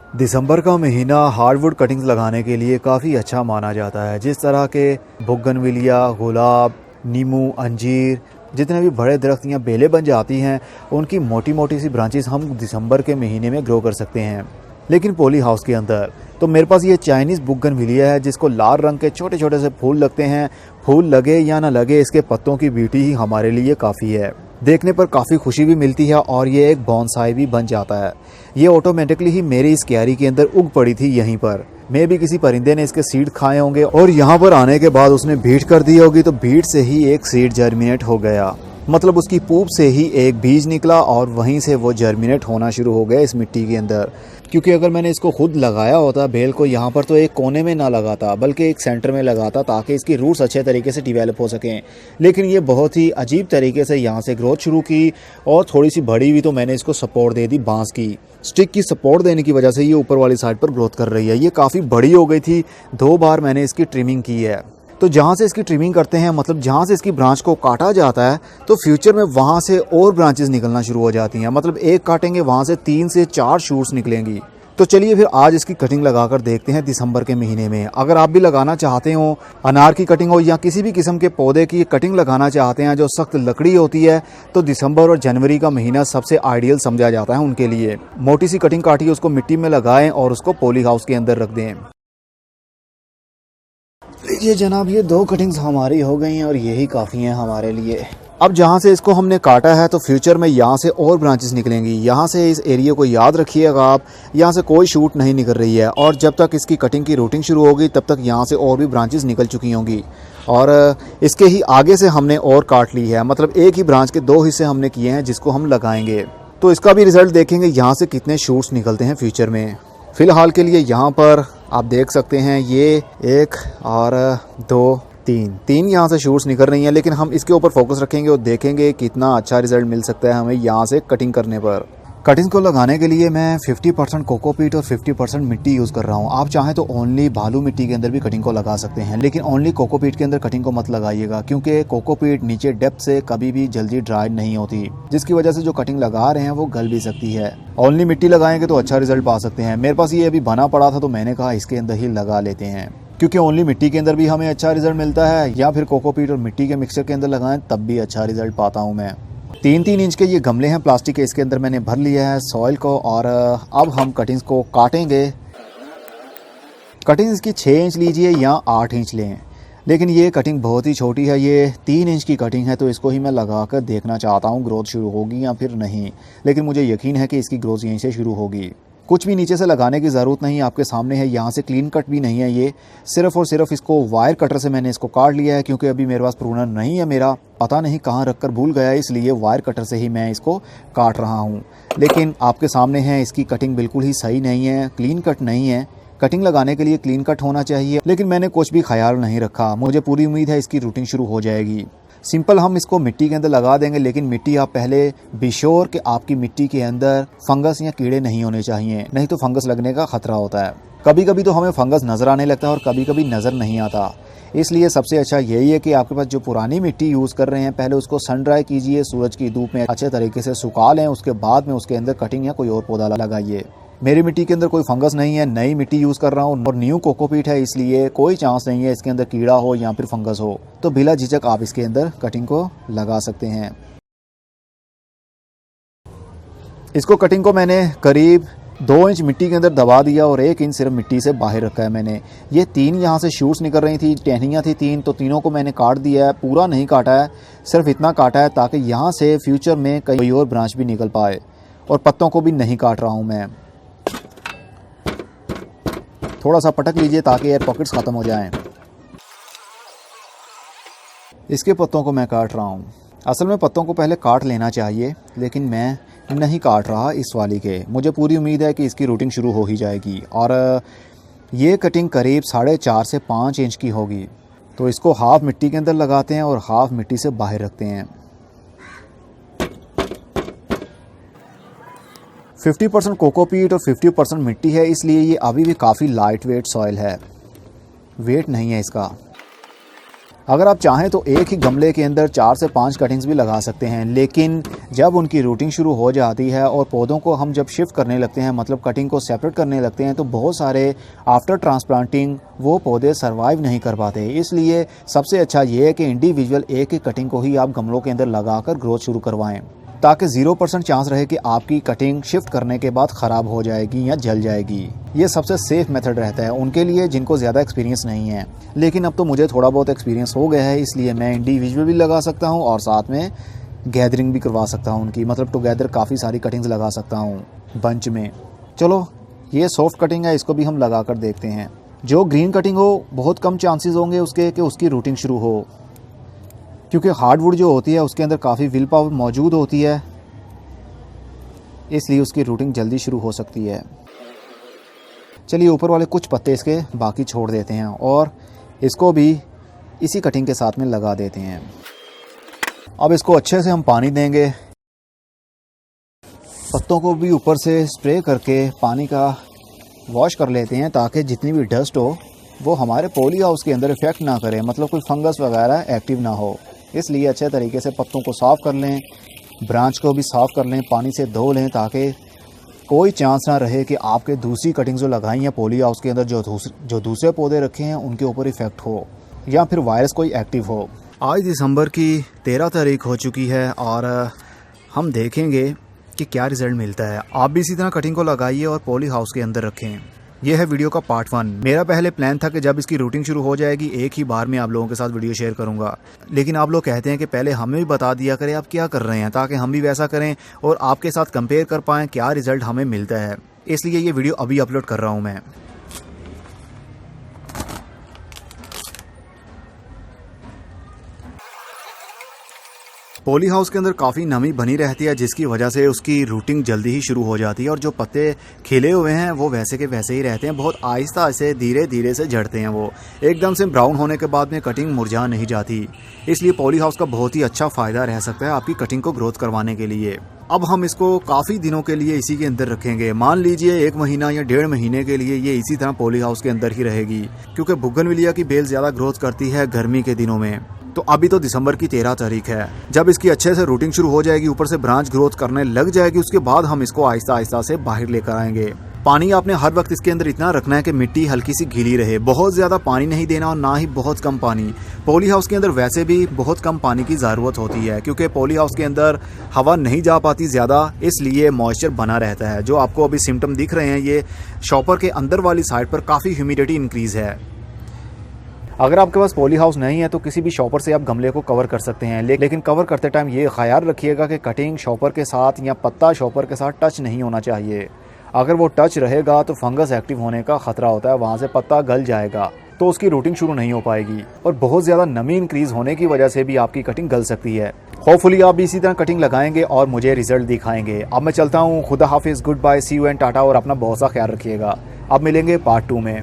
दिसंबर का महीना hardwood cuttings लगाने के लिए काफ़ी अच्छा माना जाता है। जिस तरह के बोगनविलिया, गुलाब, नींबू, अंजीर जितने भी बड़े दरख्त या बेलें बन जाती हैं, उनकी मोटी मोटी सी ब्रांचेस हम दिसंबर के महीने में ग्रो कर सकते हैं, लेकिन पॉली हाउस के अंदर। तो मेरे पास ये चाइनीज़ बोगनविलिया है जिसको लाल रंग के छोटे छोटे से फूल लगते हैं। फूल लगे या ना लगे, इसके पत्तों की ब्यूटी ही हमारे लिए काफ़ी है। देखने पर काफ़ी खुशी भी मिलती है और ये एक बॉन्साई भी बन जाता है। ये ऑटोमेटिकली ही मेरी इस क्यारी के अंदर उग पड़ी थी यहीं पर। मे भी किसी परिंदे ने इसके सीड खाए होंगे और यहाँ पर आने के बाद उसने बीट कर दी होगी, तो बीट से ही एक सीड जर्मिनेट हो गया। मतलब उसकी पूप से ही एक बीज निकला और वहीं से वो जर्मिनेट होना शुरू हो गया इस मिट्टी के अंदर। क्योंकि अगर मैंने इसको खुद लगाया होता बेल को यहाँ पर, तो एक कोने में ना लगाता बल्कि एक सेंटर में लगाता, ताकि इसकी रूट्स अच्छे तरीके से डिवेलप हो सकें। लेकिन ये बहुत ही अजीब तरीके से यहाँ से ग्रोथ शुरू की और थोड़ी सी बड़ी हुई तो मैंने इसको सपोर्ट दे दी। बांस की स्टिक की सपोर्ट देने की वजह से ये ऊपर वाली साइड पर ग्रोथ कर रही है। ये काफ़ी बड़ी हो गई थी। 2 बार मैंने इसकी ट्रिमिंग की है। तो जहाँ से इसकी ट्रिमिंग करते हैं, मतलब जहाँ से इसकी ब्रांच को काटा जाता है, तो फ्यूचर में वहाँ से और ब्रांचेस निकलना शुरू हो जाती हैं। मतलब एक काटेंगे वहाँ से 3 से 4 शूट्स निकलेंगी। तो चलिए फिर आज इसकी कटिंग लगाकर देखते हैं दिसंबर के महीने में। अगर आप भी लगाना चाहते हो, अनार की कटिंग हो या किसी भी किस्म के पौधे की कटिंग लगाना चाहते हैं जो सख्त लकड़ी होती है, तो दिसंबर और जनवरी का महीना सबसे आइडियल समझा जाता है उनके लिए। मोटी सी कटिंग काटिए, उसको मिट्टी में लगाएं और उसको पॉली हाउस के अंदर रख दें। लीजिए जनाब, ये 2 कटिंग्स हमारी हो गई हैं और यही काफ़ी हैं हमारे लिए। अब जहाँ से इसको हमने काटा है, तो फ्यूचर में यहाँ से और ब्रांचेस निकलेंगी। यहाँ से इस एरिया को याद रखिएगा आप, यहाँ से कोई शूट नहीं निकल रही है। और जब तक इसकी कटिंग की रूटिंग शुरू होगी, तब तक यहाँ से और भी ब्रांचेस निकल चुकी होंगी। और इसके ही आगे से हमने और काट ली है। मतलब एक ही ब्रांच के 2 हिस्से हमने किए हैं जिसको हम लगाएंगे। तो इसका भी रिजल्ट देखेंगे यहाँ से कितने शूट्स निकलते हैं फ्यूचर में। फ़िलहाल के लिए यहाँ पर आप देख सकते हैं ये 1 और 2 3 यहाँ से शूट्स निकल रही हैं। लेकिन हम इसके ऊपर फोकस रखेंगे और देखेंगे कितना अच्छा रिजल्ट मिल सकता है हमें यहाँ से कटिंग करने पर। कटिंग्स को लगाने के लिए मैं 50% कोकोपीट और 50% मिट्टी यूज़ कर रहा हूँ। आप चाहें तो ओनली बालू मिट्टी के अंदर भी कटिंग को लगा सकते हैं, लेकिन ओनली कोकोपीट के अंदर कटिंग को मत लगाइएगा, क्योंकि कोकोपीट नीचे डेप्थ से कभी भी जल्दी ड्राई नहीं होती, जिसकी वजह से जो कटिंग लगा रहे हैं वो गल भी सकती है। ओनली मिट्टी लगाएंगे तो अच्छा रिजल्ट पा सकते हैं। मेरे पास ये अभी बना पड़ा था, तो मैंने कहा इसके अंदर ही लगा लेते हैं, क्योंकि ओनली मिट्टी के अंदर भी हमें अच्छा रिजल्ट मिलता है, या फिर कोकोपीट और मिट्टी के मिक्सचर के अंदर लगाएं तब भी अच्छा रिजल्ट पाता हूँ मैं। 3-3 इंच के ये गमले हैं प्लास्टिक के, इसके अंदर मैंने भर लिया है सॉइल को। और अब हम कटिंग्स को काटेंगे। कटिंग्स की 6 इंच लीजिए या 8 इंच लें, लेकिन ये कटिंग बहुत ही छोटी है। ये 3 इंच की कटिंग है, तो इसको ही मैं लगा कर देखना चाहता हूँ ग्रोथ शुरू होगी या फिर नहीं। लेकिन मुझे यकीन है कि इसकी ग्रोथ यहीं से शुरू होगी। कुछ भी नीचे से लगाने की ज़रूरत नहीं, आपके सामने है। यहाँ से क्लीन कट भी नहीं है, ये सिर्फ और सिर्फ इसको वायर कटर से मैंने इसको काट लिया है, क्योंकि अभी मेरे पास प्रूनर नहीं है। मेरा पता नहीं कहाँ रख कर भूल गया, इसलिए वायर कटर से ही मैं इसको काट रहा हूँ। लेकिन आपके सामने है, इसकी कटिंग बिल्कुल ही सही नहीं है, क्लीन कट नहीं है। कटिंग लगाने के लिए क्लीन कट होना चाहिए, लेकिन मैंने कुछ भी ख्याल नहीं रखा। मुझे पूरी उम्मीद है इसकी रूटिंग शुरू हो जाएगी। सिंपल हम इसको मिट्टी के अंदर लगा देंगे, लेकिन मिट्टी आप पहले बी श्योर कि आपकी मिट्टी के अंदर फंगस या कीड़े नहीं होने चाहिए, नहीं तो फंगस लगने का खतरा होता है। कभी कभी तो हमें फंगस नज़र आने लगता है और कभी कभी नज़र नहीं आता। इसलिए सबसे अच्छा यही है कि आपके पास जो पुरानी मिट्टी यूज़ कर रहे हैं, पहले उसको सन ड्राई कीजिए, सूरज की धूप में अच्छे तरीके से सुखा लें। उसके बाद में उसके अंदर कटिंग या कोई और पौधा लगाइए। मेरी मिट्टी के अंदर कोई फंगस नहीं है, नई मिट्टी यूज़ कर रहा हूँ और न्यू कोकोपीट है, इसलिए कोई चांस नहीं है इसके अंदर कीड़ा हो या फिर फंगस हो। तो बिला झिझक आप इसके अंदर कटिंग को लगा सकते हैं। इसको कटिंग को मैंने करीब 2 इंच मिट्टी के अंदर दबा दिया और 1 इंच सिर्फ मिट्टी से बाहर रखा है मैंने। ये 3 यहाँ से शूट्स निकल रही थी, टहनियाँ थी 3, तो तीनों को मैंने काट दिया है। पूरा नहीं काटा है, सिर्फ इतना काटा है ताकि यहाँ से फ्यूचर में कई और ब्रांच भी निकल पाए। और पत्तों को भी नहीं काट रहा हूँ मैं। थोड़ा सा पटक लीजिए ताकि एयर पॉकेट्स ख़त्म हो जाएं। इसके पत्तों को मैं काट रहा हूँ। असल में पत्तों को पहले काट लेना चाहिए, लेकिन मैं नहीं काट रहा इस वाली के। मुझे पूरी उम्मीद है कि इसकी रूटिंग शुरू हो ही जाएगी। और ये कटिंग करीब 4.5 से 5 इंच की होगी। तो इसको हाफ़ मिट्टी के अंदर लगाते हैं और हाफ़ मिट्टी से बाहर रखते हैं। 50% कोकोपीट और 50% मिट्टी है, इसलिए ये अभी भी काफ़ी लाइट वेट सॉइल है, वेट नहीं है इसका। अगर आप चाहें तो एक ही गमले के अंदर 4 से 5 कटिंग्स भी लगा सकते हैं, लेकिन जब उनकी रूटिंग शुरू हो जाती है और पौधों को हम जब शिफ्ट करने लगते हैं, मतलब कटिंग को सेपरेट करने लगते हैं, तो बहुत सारे आफ्टर ट्रांसप्लांटिंग वो पौधे सर्वाइव नहीं कर पाते। इसलिए सबसे अच्छा ये है कि इंडिविजुअल एक ही कटिंग को ही आप गमलों के अंदर लगाकर ग्रोथ शुरू करवाएं, ताकि 0% चांस रहे कि आपकी कटिंग शिफ्ट करने के बाद ख़राब हो जाएगी या जल जाएगी। ये सबसे सेफ मेथड रहता है उनके लिए जिनको ज़्यादा एक्सपीरियंस नहीं है। लेकिन अब तो मुझे थोड़ा बहुत एक्सपीरियंस हो गया है, इसलिए मैं इंडिविजुअल भी लगा सकता हूँ और साथ में गैदरिंग भी करवा सकता हूँ उनकी, मतलब टुगेदर काफ़ी सारी कटिंग्स लगा सकता हूँ बंच में। चलो ये सॉफ्ट कटिंग है, इसको भी हम लगा कर देखते हैं। जो ग्रीन कटिंग हो बहुत कम चांसेस होंगे उसके कि उसकी रूटिंग शुरू हो, क्योंकि हार्डवुड जो होती है उसके अंदर काफ़ी विल पावर मौजूद होती है, इसलिए उसकी रूटिंग जल्दी शुरू हो सकती है। चलिए ऊपर वाले कुछ पत्ते इसके बाकी छोड़ देते हैं और इसको भी इसी कटिंग के साथ में लगा देते हैं। अब इसको अच्छे से हम पानी देंगे, पत्तों को भी ऊपर से स्प्रे करके पानी का वॉश कर लेते हैं, ताकि जितनी भी डस्ट हो वो हमारे पॉली हाउस के अंदर इफेक्ट ना करे, मतलब कोई फंगस वगैरह एक्टिव ना हो। इसलिए अच्छे तरीके से पत्तों को साफ़ कर लें, ब्रांच को भी साफ़ कर लें, पानी से धो लें, ताकि कोई चांस ना रहे कि आपके दूसरी कटिंग जो लगाई हैं पॉली हाउस के अंदर जो दूसरे पौधे रखे हैं उनके ऊपर इफेक्ट हो या फिर वायरस कोई एक्टिव हो। आज दिसंबर की 13 तारीख हो चुकी है और हम देखेंगे कि क्या रिज़ल्ट मिलता है। आप भी इसी तरह कटिंग को लगाइए और पॉली हाउस के अंदर रखें। यह है वीडियो का पार्ट 1। मेरा पहले प्लान था कि जब इसकी रूटिंग शुरू हो जाएगी एक ही बार में आप लोगों के साथ वीडियो शेयर करूंगा, लेकिन आप लोग कहते हैं कि पहले हमें भी बता दिया करें आप क्या कर रहे हैं, ताकि हम भी वैसा करें और आपके साथ कंपेयर कर पाएँ क्या रिज़ल्ट हमें मिलता है। इसलिए ये वीडियो अभी अपलोड कर रहा हूँ मैं। पॉली हाउस के अंदर काफ़ी नमी बनी रहती है, जिसकी वजह से उसकी रूटिंग जल्दी ही शुरू हो जाती है और जो पत्ते खिले हुए हैं वो वैसे के वैसे ही रहते हैं। बहुत आहिस्ता से धीरे धीरे से झड़ते हैं, वो एकदम से ब्राउन होने के बाद में कटिंग मुरझा नहीं जाती। इसलिए पॉली हाउस का बहुत ही अच्छा फ़ायदा रह सकता है आपकी कटिंग को ग्रोथ करवाने के लिए। अब हम इसको काफ़ी दिनों के लिए इसी के अंदर रखेंगे, मान लीजिए 1 महीना या 1.5 महीने के लिए ये इसी तरह पॉली हाउस के अंदर ही रहेगी, क्योंकि बुगनविलिया की बेल ज़्यादा ग्रोथ करती है गर्मी के दिनों में। तो अभी तो दिसंबर की 13 तारीख है, जब इसकी अच्छे से रूटिंग शुरू हो जाएगी, ऊपर से ब्रांच ग्रोथ करने लग जाएगी, उसके बाद हम इसको आहिस्ता आहिस्ता से बाहर लेकर आएंगे। पानी आपने हर वक्त इसके अंदर इतना रखना है कि मिट्टी हल्की सी गीली रहे, बहुत ज़्यादा पानी नहीं देना और ना ही बहुत कम पानी। पॉली हाउस के अंदर वैसे भी बहुत कम पानी की ज़रूरत होती है, क्योंकि पॉली हाउस के अंदर हवा नहीं जा पाती ज़्यादा, इसलिए मॉइस्चर बना रहता है। जो आपको अभी सिम्टम दिख रहे हैं, ये शॉपर के अंदर वाली साइड पर काफ़ी ह्यूमिडिटी इंक्रीज़ है। अगर आपके पास पॉली हाउस नहीं है तो किसी भी शॉपर से आप गमले को कवर कर सकते हैं, लेकिन कवर करते टाइम ये ख्याल रखिएगा कि कटिंग शॉपर के साथ या पत्ता शॉपर के साथ टच नहीं होना चाहिए। अगर वो टच रहेगा तो फंगस एक्टिव होने का ख़तरा होता है, वहाँ से पत्ता गल जाएगा तो उसकी रूटिंग शुरू नहीं हो पाएगी और बहुत ज़्यादा नमी इंक्रीज़ होने की वजह से भी आपकी कटिंग गल सकती है। होपफुली आप भी इसी तरह कटिंग लगाएंगे और मुझे रिजल्ट दिखाएंगे। अब मैं चलता हूँ, खुदा हाफिज़, goodbye, see you and tata, और अपना बहुत सा ख्याल रखिएगा। अब मिलेंगे पार्ट 2 में।